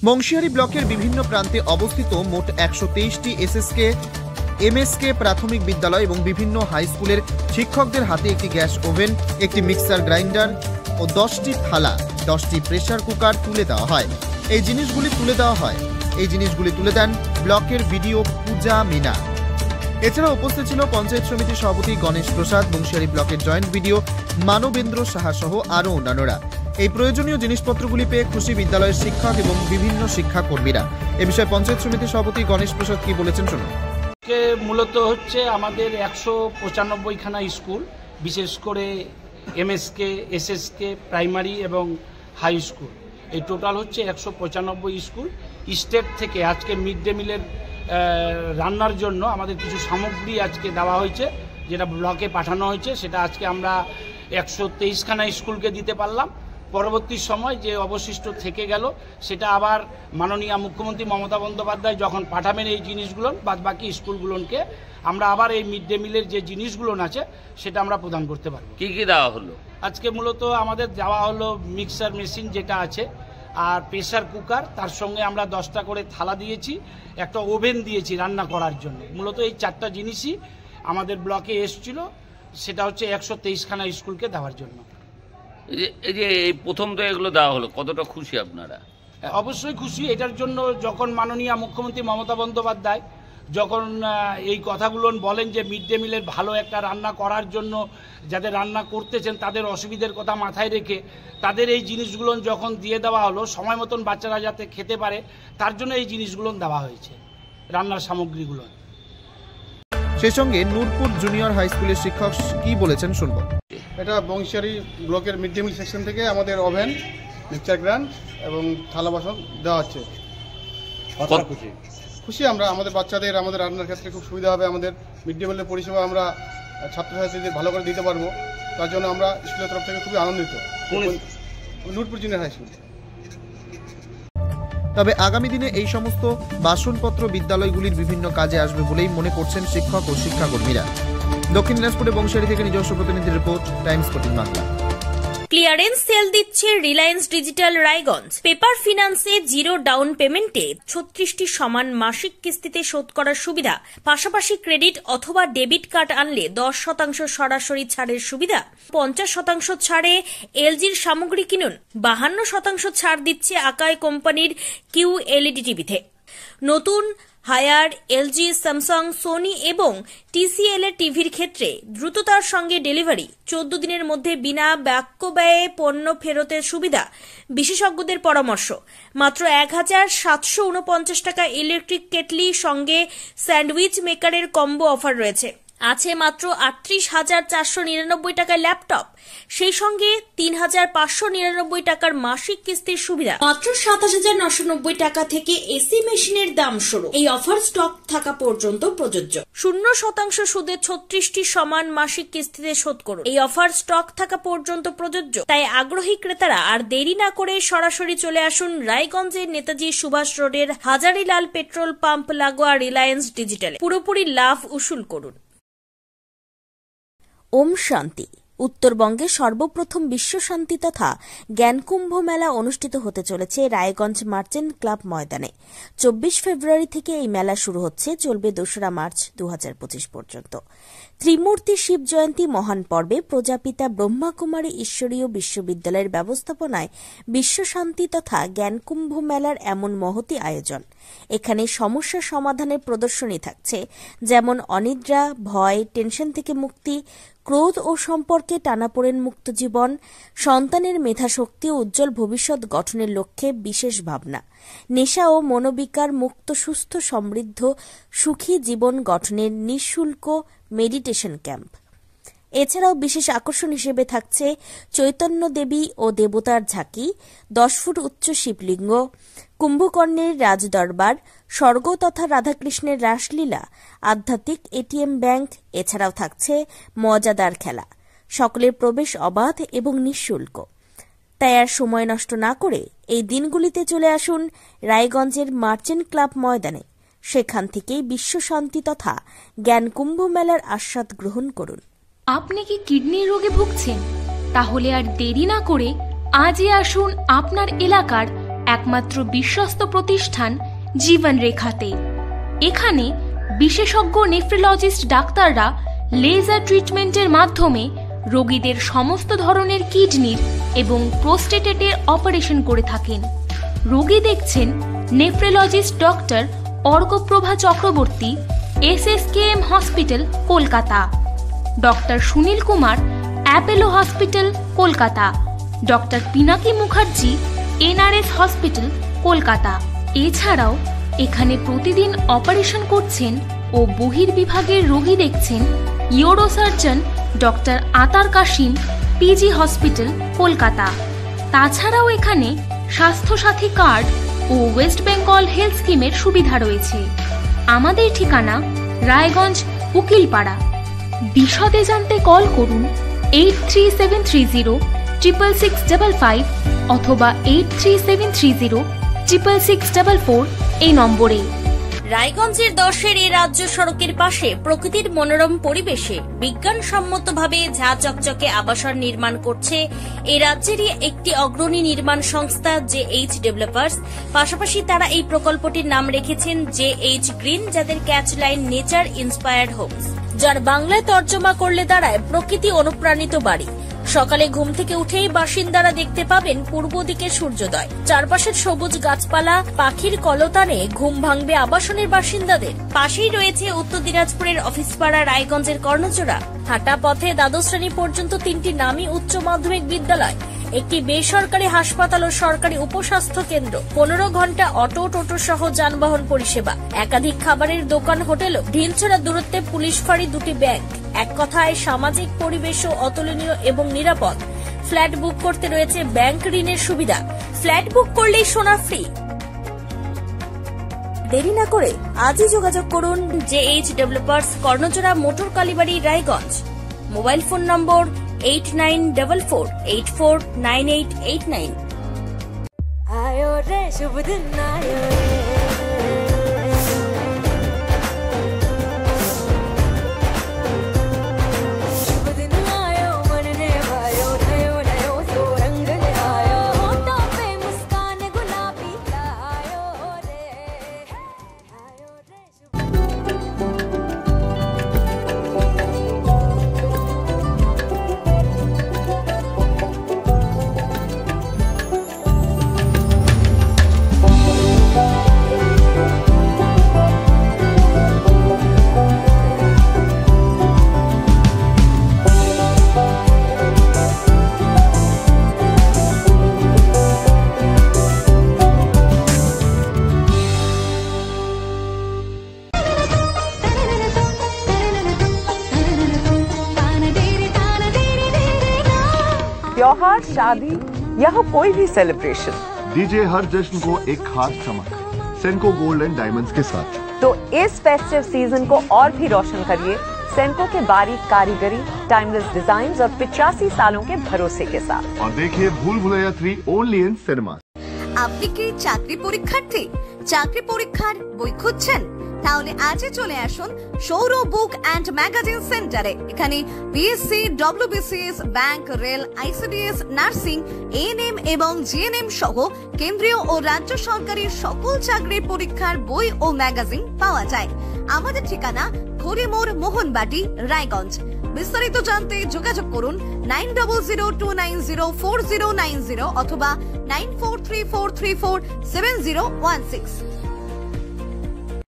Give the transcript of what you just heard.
বংশিয়ারি ব্লকের বিভিন্ন প্রান্তে অবস্থিত মোট 123টি এসএসকে এমএসকে প্রাথমিক বিদ্যালয় এবং বিভিন্ন হাই স্কুলের শিক্ষকদের হাতে একটি গ্যাস ওভেন, একটি মিক্সার গ্রাইন্ডার ও 10টি থালা, 10টি প্রেসার কুকার তুলে দেওয়া হয়। এই জিনিসগুলি তুলে দেন ব্লকের বিডিও পূজা মিনা। এছাড়া উপস্থিত ছিল পঞ্চায়েত সমিতির সভাপতি গণেশ প্রসাদ, বংশিয়ারি ব্লকের জয়েন্ট বিডিও মানবেন্দ্র সাহা সহ আরও অন্যান্যরা। এই প্রয়োজনীয় জিনিসপত্রগুলি পেয়ে খুশি বিদ্যালয়ের শিক্ষক এবং বিভিন্ন শিক্ষাকর্মীরা। এ বিষয়ে পঞ্চায়েত সমিতির সভাপতি গণেশ প্রসাদ কি বলেছেন শুনুন। মূলত হচ্ছে আমাদের 195খানা স্কুল, বিশেষ করে এমএসকে, এসএসকে, প্রাইমারি এবং হাই স্কুল, এই টোটাল হচ্ছে 195 স্কুল। স্টেট থেকে আজকে মিড ডে মিলের রান্নার জন্য আমাদের কিছু সামগ্রী আজকে দেওয়া হয়েছে, যেটা ব্লকে পাঠানো হয়েছে। সেটা আজকে আমরা 123খানা স্কুলকে দিতে পারলাম। পরবর্তী সময় যে অবশিষ্ট থেকে গেল সেটা আবার মাননীয় মুখ্যমন্ত্রী মমতা বন্দ্যোপাধ্যায় যখন পাঠাবেন এই জিনিসগুলো, বাদবাকি স্কুলগুলোকে আমরা আবার এই মিড ডে মিলের যে জিনিসগুলো আছে সেটা আমরা প্রদান করতে পারবো। কি কি দেওয়া হলো আজকে? মূলত আমাদের দেওয়া হলো মিক্সার মেশিন যেটা আছে, আর প্রেসার কুকার, তার সঙ্গে আমরা 10টা করে থালা দিয়েছি, একটা ওভেন দিয়েছি রান্না করার জন্য। মূলত এই 4টা জিনিসই আমাদের ব্লকে এসেছিল, সেটা হচ্ছে 123খানা স্কুলকে দেওয়ার জন্য। এই যে এই প্রথম তো এগুলো দেওয়া হলো, কতটা খুশি আপনারা? অবশ্যই খুশি। এটার জন্য যখন মাননীয় মুখ্যমন্ত্রী মমতা বন্দ্যোপাধ্যায় যখন এই কথাগুলো বলেন যে মিড ডে মিলের ভালো একটা রান্না করার জন্য, যাদের রান্না করতেছেন তাদের অসুবিধার কথা মাথায় রেখে তাদের এই জিনিসগুলো যখন দিয়ে দেওয়া হলো, সময় মতন বাচ্চারা যাতে খেতে পারে তার জন্য এই জিনিসগুলো দেওয়া হয়েছে, রান্নার সামগ্রীগুলো। সেই সঙ্গে নূরপুর জুনিয়র হাই স্কুলের শিক্ষক কি বলেছেন শুনব। এটা বংশিয়ারি ব্লকের মিড ডে মিল সেকশন থেকে আমাদের ওভেন, মিক্সার গ্রাইন্ড এবং থালা বাসন দেওয়া হচ্ছে। খুশি আমরা, আমাদের বাচ্চাদের আমাদের রান্নার ক্ষেত্রে খুব সুবিধা হবে। আমাদের মিড ডে মিলের পরিষেবা আমরা ছাত্রছাত্রীদের ভালো করে দিতে পারবো, তার জন্য আমরা স্কুলের তরফ থেকে খুবই আনন্দিত। Nurpur junior high school. তবে আগামী দিনে এই সমস্ত বাসনপত্র বিদ্যালয়গুলির বিভিন্ন কাজে আসবে বলেই মনে করছেন শিক্ষক ও শিক্ষাকর্মীরা। দক্ষিণ দিনাজপুরে বংশিয়ারি থেকে নিজস্ব প্রতিনিধি report, Times 14 Bangla. Clearance sale দিচ্ছে রিলায়েন্স ডিজিটাল রায়গঞ্জ। পেপার ফিন্যান্সে 0 ডাউন পেমেন্টে 36টি সমান মাসিক কিস্তিতে শোধ করার সুবিধা, পাশাপাশি ক্রেডিট অথবা ডেবিট কার্ড আনলে 10% সরাসরি ছাড়ের সুবিধা, 50% ছাড়ে এলজির সামগ্রী কিনুন, 52% ছাড় দিচ্ছে আকাই কোম্পানির QLED টিভিতে। নতুন হায়ার, এলজি, স্যামসাং, সোনি এবং TCL এর টিভির ক্ষেত্রে দ্রুততার সঙ্গে ডেলিভারি, 14 দিনের মধ্যে বিনা বাক্য ব্যয়ে পণ্য ফেরতের সুবিধা, বিশেষজ্ঞদের পরামর্শ। মাত্র 1749 টাকা ইলেকট্রিক কেটলি সঙ্গে স্যান্ডউইচ মেকারের কম্বো অফার রয়েছে। আছে মাত্র 38,499 টাকার ল্যাপটপ, সেই সঙ্গে 3,599 টাকার মাসিক কিস্তির সুবিধা। মাত্র 7,990 টাকা থেকে এসি মেশিনের দাম শুরু। এই অফার স্টক থাকা পর্যন্ত প্রযোজ্য। 0% সুদে 36টি সমান মাসিক কিস্তিতে শোধ করুন। এই অফার স্টক থাকা পর্যন্ত প্রযোজ্য। তাই আগ্রহী ক্রেতারা আর দেরি না করে সরাসরি চলে আসুন রায়গঞ্জের নেতাজি সুভাষ রোডের হাজারিলাল পেট্রোল পাম্প লাগোয়া রিলায়েন্স ডিজিটালে। পুরোপুরি লাভ উসুল করুন। ওম শান্তি। উত্তরবঙ্গে সর্বপ্রথম বিশ্ব শান্তি তথা জ্ঞানকুম্ভ মেলা অনুষ্ঠিত হতে চলেছে রায়গঞ্জ মার্চেন্ট ক্লাব ময়দানে। 24 ফেব্রুয়ারি থেকে এই মেলা শুরু হচ্ছে, চলবে 2রা মার্চ 2025 পর্যন্ত। ত্রিমূর্তি শিব জয়ন্তী মহান পর্বে প্রজাপিতা ব্রহ্মাকুমারী ঈশ্বরীয় বিশ্ববিদ্যালয়ের ব্যবস্থাপনায় বিশ্ব শান্তি তথা জ্ঞানকুম্ভ মেলার এমন মহতি আয়োজন। এখানে সমস্যা সমাধানের প্রদর্শনী থাকছে, যেমন অনিদ্রা, ভয়, টেনশন থেকে মুক্তি, ক্রোধ ও সম্পর্কে টানাপোড়েন মুক্ত জীবন, সন্তানের মেধাশক্তি ও উজ্জ্বল ভবিষ্যৎ গঠনের লক্ষ্যে বিশেষ ভাবনা, নেশা ও মনোবিকার মুক্ত সুস্থ সমৃদ্ধ সুখী জীবন গঠনের নিঃশুল্ক মেডিটেশন ক্যাম্প। এছাড়াও বিশেষ আকর্ষণ হিসেবে থাকছে চৈতন্য দেবী ও দেবতার ঝাঁকি, 10 ফুট উচ্চ শিবলিঙ্গ, কুম্ভকর্ণের রাজদরবার, স্বর্গ তথা রাধাকৃষ্ণের রাসলীলা, আধ্যাত্মিক এটিএম ব্যাংক। এছাড়াও থাকছে মজাদার খেলা। সকলের প্রবেশ অবাধ এবং নিঃশুল্ক। তাই আর সময় নষ্ট না করে এই দিনগুলিতে চলে আসুন রায়গঞ্জের মার্চেন্ট ক্লাব ময়দানে। সেখান থেকেই বিশ্ব শান্তি তথা জ্ঞানকুম্ভ মেলার আস্বাদ গ্রহণ করুন। আপনি কি কিডনির রোগে ভুগছেন? তাহলে আর দেরি না করে আজই আসুন আপনার এলাকার একমাত্র বিশ্বস্ত প্রতিষ্ঠান জীবন রেখাতে। এখানে বিশেষজ্ঞ নেফ্রোলজিস্ট ডাক্তাররা লেজার ট্রিটমেন্টের মাধ্যমে রোগীদের সমস্ত ধরনের কিডনির এবং প্রোস্টেটেটের অপারেশন করে থাকেন। রোগী দেখছেন nephrologist doctor Arkaprabha Chakraborty, SSKM hospital, Kolkata. Doctor Sunil Kumar, Apollo hospital, Kolkata. Doctor Pinaki Mukherjee, NRS hospital, Kolkata. এছাড়াও এখানে প্রতিদিন অপারেশন করছেন ও বহির্বিভাগের রোগী দেখছেন ইউরোসার্জন ডক্টর আতার কাশিম, PG হসপিটাল, কলকাতা। তাছাড়াও এখানে স্বাস্থ্যসাথী কার্ড ও ওয়েস্ট বেঙ্গল হেলথ স্কিমের সুবিধা রয়েছে। আমাদের ঠিকানা রায়গঞ্জ, উকিলপাড়া। বিশদে জানতে কল করুন 8373066655 অথবা 8373066644 এই নম্বরে। রায়গঞ্জের 10-এর এই রাজ্য সড়কের পাশে প্রকৃতির মনোরম পরিবেশে বিজ্ঞানসম্মতভাবে ঝা চকচকে আবাসন নির্মাণ করছে এই রাজ্যেরই একটি অগ্রণী নির্মাণ সংস্থা JH ডেভেলপার্স। পাশাপাশি তারা এই প্রকল্পটির নাম রেখেছেন JH গ্রিন, যাদের ক্যাচলাইন নেচার ইন্সপায়ার্ড হোমস, যার বাংলায় তর্জমা করলে দাঁড়ায় প্রকৃতি অনুপ্রাণিত বাড়ি। সকালে ঘুম থেকে উঠেই বাসিন্দারা দেখতে পাবেন পূর্ব দিকে সূর্যোদয়। চারপাশের সবুজ গাছপালা, পাখির কলতানে ঘুম ভাঙবে আবাসনের বাসিন্দাদের। পাশেই রয়েছে উত্তর দিনাজপুরের অফিসপাড়া রায়গঞ্জের কর্ণচূড়া। হাঁটা পথে দ্বাদশ শ্রেণী পর্যন্ত 3টি নামী উচ্চ মাধ্যমিক বিদ্যালয়, একটি বেসরকারি হাসপাতাল ও সরকারি উপস্বাস্থ্য কেন্দ্র, 15 ঘন্টা অটো, টোটো সহ যানবাহন পরিষেবা, একাধিক খাবারের দোকান, হোটেলও, ঢিলছড়া দূরত্বে পুলিশ ফাঁড়ি, 2টি ব্যাংক। এক কথায় সামাজিক পরিবেশও অতুলনীয় এবং নিরাপদ। ফ্ল্যাট বুক করতে রয়েছে ব্যাংক ঋণের সুবিধা। ফ্ল্যাট বুক করলেই সোনা ফ্রি। দেরি না করে আজই যোগাযোগ করুন JH developers, Karnachura, Motor Kalibari, Raiganj. Mobile phone number 8944849889। आयो रे शुभ दिन आयो रे, शुभ दिन आयो मन ने भायो, नयो नयो तो रंग ले आयो, होठों पे मुस्कान गुलाबी आयो रे, आयो रे शुभ त्योहार, शादी या हो कोई भी सेलिब्रेशन, दीजिए हर जश्न को एक खास चमक सेनको गोल्ड एंड डायमंड्स के साथ। तो इस फेस्टिव सीजन को और भी रोशन करिए सेनको के बारीक कारीगरी, टाइमलेस डिजाइन और 85 सालों के भरोसे के साथ। और देखिए भूल भुलैया 3 ओनली इन सिनेमा। আপনি কি চাকরি পরীক্ষার্থী? চাকরি পরীক্ষার বই খুঁজছেন? তাহলে আজই চলে আসুন সৌর বুক অ্যান্ড ম্যাগাজিন সেন্টারে। এখানে BSc, WBCS, bank, rail, ICDS, nursing, ANM এবং GNM সহ কেন্দ্রীয় ও রাজ্য সরকারের সকল চাকরির পরীক্ষার বই ও ম্যাগাজিন পাওয়া যায়। আমাদের ঠিকানা খড়িমোড়, মোহনবাটি, রায়গঞ্জ। বিস্তারিত জানতে যোগাযোগ করুন 9002904090 অথবা 9434347016।